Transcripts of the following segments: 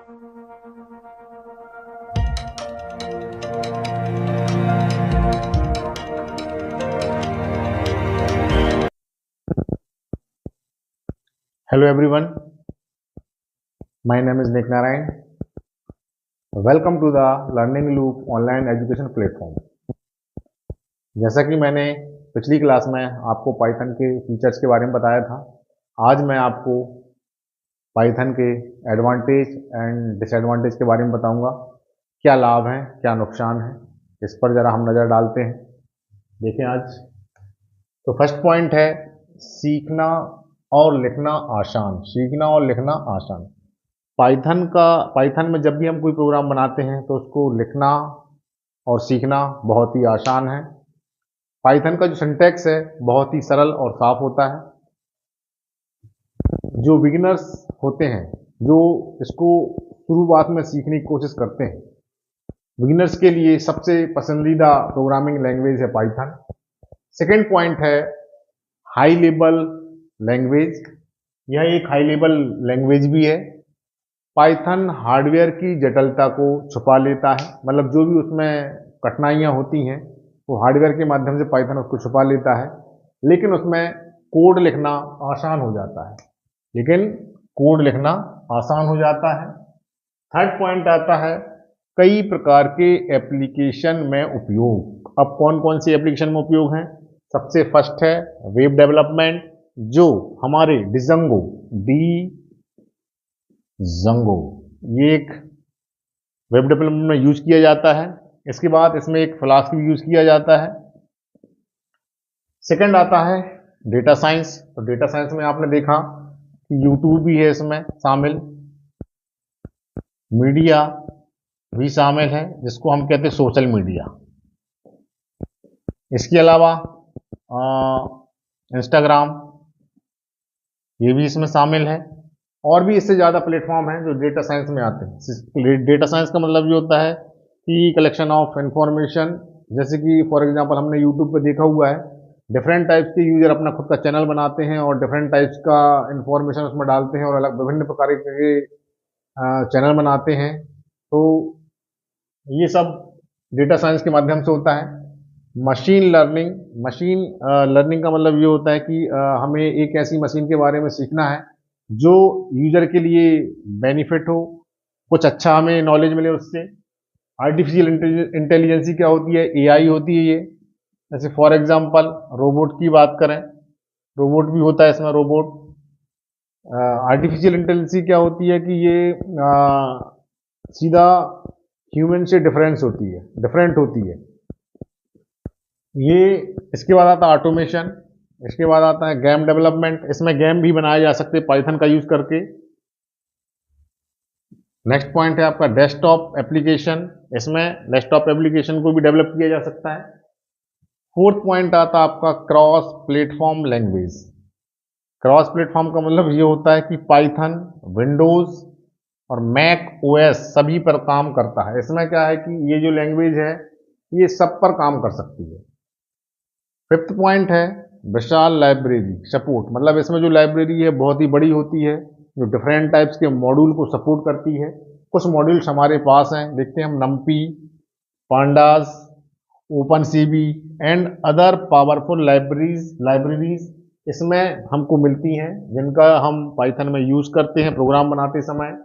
Hello everyone, my name is Nick Narayan. Welcome to the Learning Loop online education platform. जैसा कि मैंने पिछली class में आपको पाइथन के फीचर्स के बारे में बताया था, आज मैं आपको पाइथन के एडवांटेज एंड डिसएडवांटेज के बारे में बताऊंगा। क्या लाभ हैं, क्या नुकसान हैं, इस पर ज़रा हम नज़र डालते हैं। देखें आज तो फर्स्ट पॉइंट है सीखना और लिखना आसान। सीखना और लिखना आसान। पाइथन में जब भी हम कोई प्रोग्राम बनाते हैं तो उसको लिखना और सीखना बहुत ही आसान है। पाइथन का जो सिंटैक्स है बहुत ही सरल और साफ होता है। जो बिगिनर्स होते हैं, जो इसको शुरुआत में सीखने की कोशिश करते हैं, बिगिनर्स के लिए सबसे पसंदीदा प्रोग्रामिंग लैंग्वेज है पाइथन। सेकेंड पॉइंट है हाई लेवल लैंग्वेज। यह एक हाई लेवल लैंग्वेज भी है। पाइथन हार्डवेयर की जटिलता को छुपा लेता है, मतलब जो भी उसमें कठिनाइयाँ होती हैं वो हार्डवेयर के माध्यम से पाइथन उसको छुपा लेता है, लेकिन उसमें कोड लिखना आसान हो जाता है। थर्ड पॉइंट आता है कई प्रकार के एप्लीकेशन में उपयोग। अब कौन कौन सी एप्लीकेशन में उपयोग हैं? सबसे फर्स्ट है वेब डेवलपमेंट, जो हमारे डिजंगो ये एक वेब डेवलपमेंट में यूज किया जाता है। इसके बाद इसमें एक फ्लास्क भी यूज किया जाता है। सेकंड आता है डेटा साइंस। तो डेटा साइंस में आपने देखा कि यूट्यूब भी है इसमें शामिल, मीडिया भी शामिल है जिसको हम कहते हैं सोशल मीडिया। इसके अलावा इंस्टाग्राम ये भी इसमें शामिल है, और भी इससे ज़्यादा प्लेटफॉर्म हैं जो डेटा साइंस में आते हैं। डेटा साइंस का मतलब ये होता है कि कलेक्शन ऑफ इंफॉर्मेशन, जैसे कि फॉर एग्जांपल हमने यूट्यूब पे देखा हुआ है, डिफरेंट टाइप्स के यूजर अपना खुद का चैनल बनाते हैं और डिफरेंट टाइप्स का इंफॉर्मेशन उसमें डालते हैं और अलग विभिन्न प्रकार के चैनल बनाते हैं। तो ये सब डेटा साइंस के माध्यम से होता है। मशीन लर्निंग का मतलब ये होता है कि हमें एक ऐसी मशीन के बारे में सीखना है जो यूजर के लिए बेनिफिट हो, कुछ अच्छा हमें नॉलेज मिले उससे। आर्टिफिशियल इंटेलिजेंसी क्या होती है? एआई होती है ये। जैसे फॉर एग्जांपल रोबोट की बात करें, रोबोट भी होता है इसमें। रोबोट आर्टिफिशियल इंटेलिजेंसी क्या होती है कि ये सीधा ह्यूमन से डिफरेंट होती है ये। इसके बाद आता है ऑटोमेशन। इसके बाद आता है गेम डेवलपमेंट। इसमें गेम भी बनाए जा सकते हैं पाइथन का यूज करके। नेक्स्ट पॉइंट है आपका डेस्कटॉप एप्लीकेशन। इसमें डेस्कटॉप एप्लीकेशन को भी डेवलप किया जा सकता है। फोर्थ पॉइंट आता है आपका cross platform language. Cross platform का मतलब ये होता है कि पाइथन विंडोज और मैक ओएस सभी पर काम करता है। इसमें क्या है कि ये जो लैंग्वेज है ये सब पर काम कर सकती है। फिफ्थ पॉइंट है विशाल लाइब्रेरी सपोर्ट। मतलब इसमें जो लाइब्रेरी है बहुत ही बड़ी होती है, जो डिफरेंट टाइप्स के मॉड्यूल को सपोर्ट करती है। कुछ मॉड्यूल्स हमारे पास हैं, देखते हैं हम, NumPy, pandas, OpenCV and other powerful libraries इसमें हमको मिलती हैं, जिनका हम पाइथन में यूज करते हैं प्रोग्राम बनाते समय।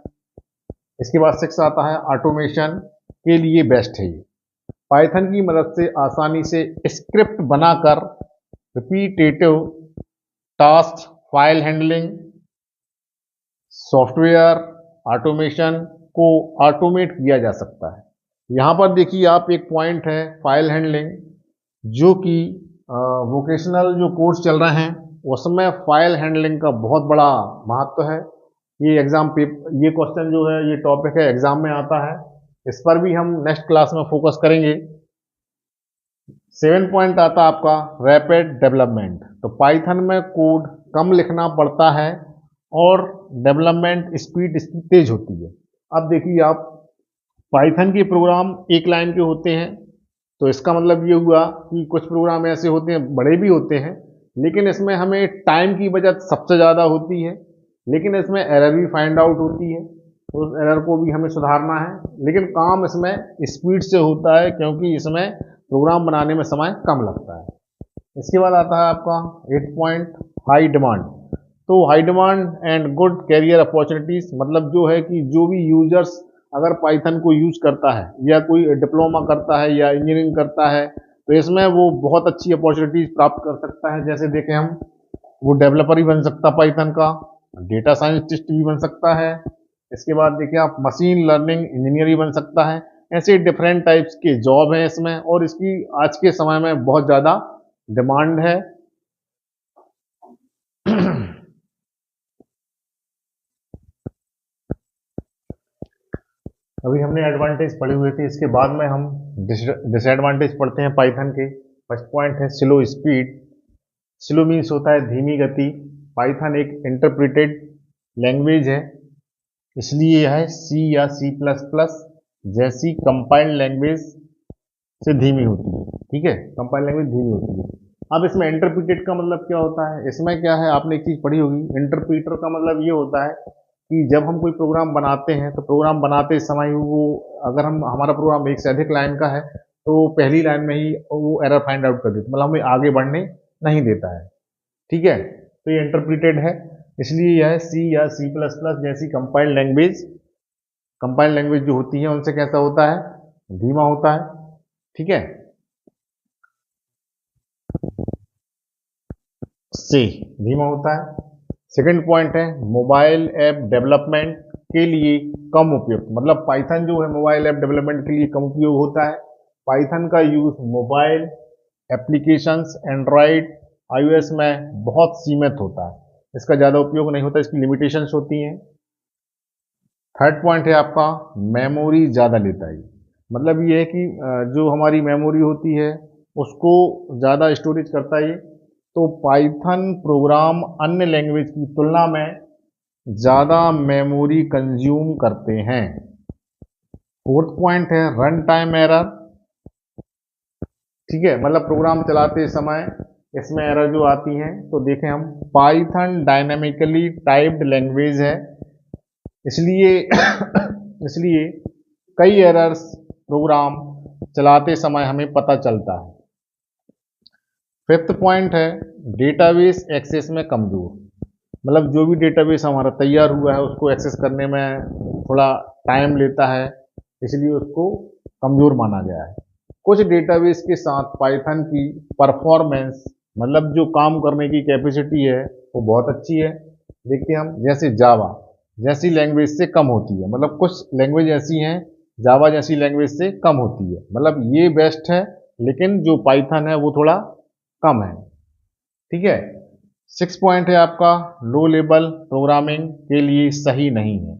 इसके बाद 6 आता है ऑटोमेशन के लिए बेस्ट है ये। पाइथन की मदद से आसानी से स्क्रिप्ट बनाकर repetitive task, file handling, software automation को ऑटोमेट किया जा सकता है। यहाँ पर देखिए आप, एक पॉइंट है फाइल हैंडलिंग, जो कि वोकेशनल जो कोर्स चल रहे हैं उसमें फाइल हैंडलिंग का बहुत बड़ा महत्व है। ये क्वेश्चन जो है, ये टॉपिक है, एग्जाम में आता है। इस पर भी हम नेक्स्ट क्लास में फोकस करेंगे। 7 पॉइंट आता है आपका रैपिड डेवलपमेंट। तो पाइथन में कोड कम लिखना पड़ता है और डेवलपमेंट स्पीड इसकी तेज होती है। अब देखिए आप, पाइथन के प्रोग्राम एक लाइन के होते हैं, तो इसका मतलब ये हुआ कि कुछ प्रोग्राम ऐसे होते हैं, बड़े भी होते हैं, लेकिन इसमें हमें टाइम की बचत सबसे ज़्यादा होती है, लेकिन इसमें एरर भी फाइंड आउट होती है। तो उस एरर को भी हमें सुधारना है, लेकिन काम इसमें स्पीड से होता है क्योंकि इसमें प्रोग्राम बनाने में समय कम लगता है। इसके बाद आता है आपका 8 पॉइंट, हाई डिमांड। तो high demand and good career opportunities, मतलब जो है कि जो भी यूजर्स अगर पाइथन को यूज करता है या कोई डिप्लोमा करता है या इंजीनियरिंग करता है तो इसमें वो बहुत अच्छी अपॉर्चुनिटीज प्राप्त कर सकता है। जैसे देखें हम, वो डेवलपर भी बन सकता है पाइथन का, डेटा साइंटिस्ट भी बन सकता है, इसके बाद देखिए आप मशीन लर्निंग इंजीनियर भी बन सकता है। ऐसे डिफरेंट टाइप्स के जॉब हैं इसमें, और इसकी आज के समय में बहुत ज़्यादा डिमांड है। अभी हमने एडवांटेज पढ़े हुए थे, इसके बाद में हम डिसएडवांटेज पढ़ते हैं पाइथन के। फर्स्ट पॉइंट है स्लो स्पीड। स्लो मीन्स होता है धीमी गति। पाइथन एक इंटरप्रेटेड लैंग्वेज है, इसलिए यह सी या सी प्लस प्लस जैसी कंपाइल्ड लैंग्वेज से धीमी होती है। ठीक है, कंपाइल्ड लैंग्वेज धीमी होती है। अब इसमें इंटरप्रीटेड का मतलब क्या होता है? इसमें क्या है, आपने एक चीज़ पढ़ी होगी, इंटरप्रीटर का मतलब ये होता है कि जब हम कोई प्रोग्राम बनाते हैं तो प्रोग्राम बनाते समय वो, अगर हम हमारा प्रोग्राम एक से अधिक लाइन का है तो पहली लाइन में ही वो एरर फाइंड आउट कर देता है, मतलब हमें आगे बढ़ने नहीं देता है। ठीक है, तो ये इंटरप्रीटेड है, इसलिए यह सी या सी प्लस प्लस जैसी कंपाइल्ड लैंग्वेज जो होती है उनसे कैसा होता है, धीमा होता है। ठीक है, से धीमा होता है। सेकंड पॉइंट है मोबाइल ऐप डेवलपमेंट के लिए कम उपयुक्त, मतलब पाइथन जो है मोबाइल ऐप डेवलपमेंट के लिए कम उपयोग होता है। पाइथन का use mobile applications Android iOS में बहुत सीमित होता है, इसका ज़्यादा उपयोग नहीं होता, इसकी लिमिटेशंस होती हैं। थर्ड पॉइंट है आपका मेमोरी ज़्यादा लेता है, मतलब ये है कि जो हमारी मेमोरी होती है उसको ज़्यादा स्टोरेज करता है ये। तो पाइथन प्रोग्राम अन्य लैंग्वेज की तुलना में ज़्यादा मेमोरी कंज्यूम करते हैं। फोर्थ पॉइंट है रन टाइम एरर। ठीक है, मतलब प्रोग्राम चलाते समय इसमें एरर जो आती हैं, तो देखें हम, पाइथन डायनामिकली टाइप्ड लैंग्वेज है, इसलिए इसलिए कई एरर्स प्रोग्राम चलाते समय हमें पता चलता है। फिफ्थ पॉइंट है डेटाबेस एक्सेस में कमजोर, मतलब जो भी डेटाबेस हमारा तैयार हुआ है उसको एक्सेस करने में थोड़ा टाइम लेता है, इसलिए उसको कमजोर माना गया है। कुछ डेटाबेस के साथ पाइथन की परफॉर्मेंस, मतलब जो काम करने की कैपेसिटी है वो बहुत अच्छी है। देखते हैं हम, जैसे जावा जैसी लैंग्वेज से कम होती है, मतलब कुछ लैंग्वेज ऐसी हैं जावा जैसी लैंग्वेज से कम होती है, मतलब ये बेस्ट है, लेकिन जो पाइथन है वो थोड़ा कम है। ठीक है, सिक्स पॉइंट है आपका लो लेवल प्रोग्रामिंग के लिए सही नहीं है,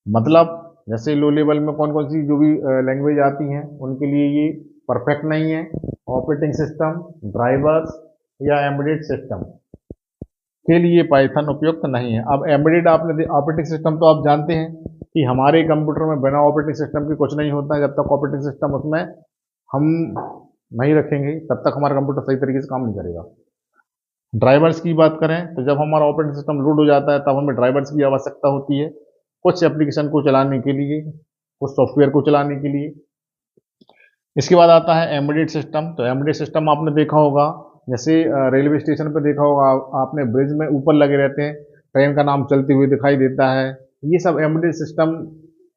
मतलब जैसे लो लेवल में कौन कौन सी जो भी लैंग्वेज आती हैं उनके लिए ये परफेक्ट नहीं है। ऑपरेटिंग सिस्टम, ड्राइवर्स या एम्बेडेड सिस्टम के लिए पाइथन उपयुक्त नहीं है। अब एम्बेडेड आपने ऑपरेटिंग सिस्टम तो आप जानते हैं कि हमारे कंप्यूटर में बिना ऑपरेटिंग सिस्टम के कुछ नहीं होता है, जब तक ऑपरेटिंग सिस्टम उसमें हम नहीं रखेंगे तब तक हमारा कंप्यूटर सही तरीके से काम नहीं करेगा। ड्राइवर्स की बात करें तो जब हमारा ऑपरेटिंग सिस्टम लोड हो जाता है तब हमें ड्राइवर्स की आवश्यकता होती है, कुछ एप्लीकेशन को चलाने के लिए, कुछ सॉफ्टवेयर को चलाने के लिए। इसके बाद आता है एम्बेडेड सिस्टम। तो एम्बेडेड सिस्टम आपने देखा होगा, जैसे रेलवे स्टेशन पर देखा होगा आपने, ब्रिज में ऊपर लगे रहते हैं, ट्रेन का नाम चलते हुए दिखाई देता है, ये सब एम्बेडेड सिस्टम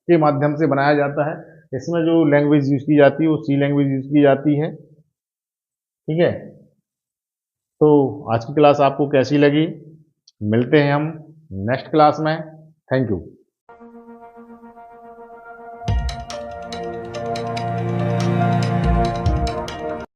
के माध्यम से बनाया जाता है। इसमें जो लैंग्वेज यूज़ की जाती है वो सी लैंग्वेज यूज़ की जाती है। ठीक है, तो आज की क्लास आपको कैसी लगी? मिलते हैं हम नेक्स्ट क्लास में। Thank you.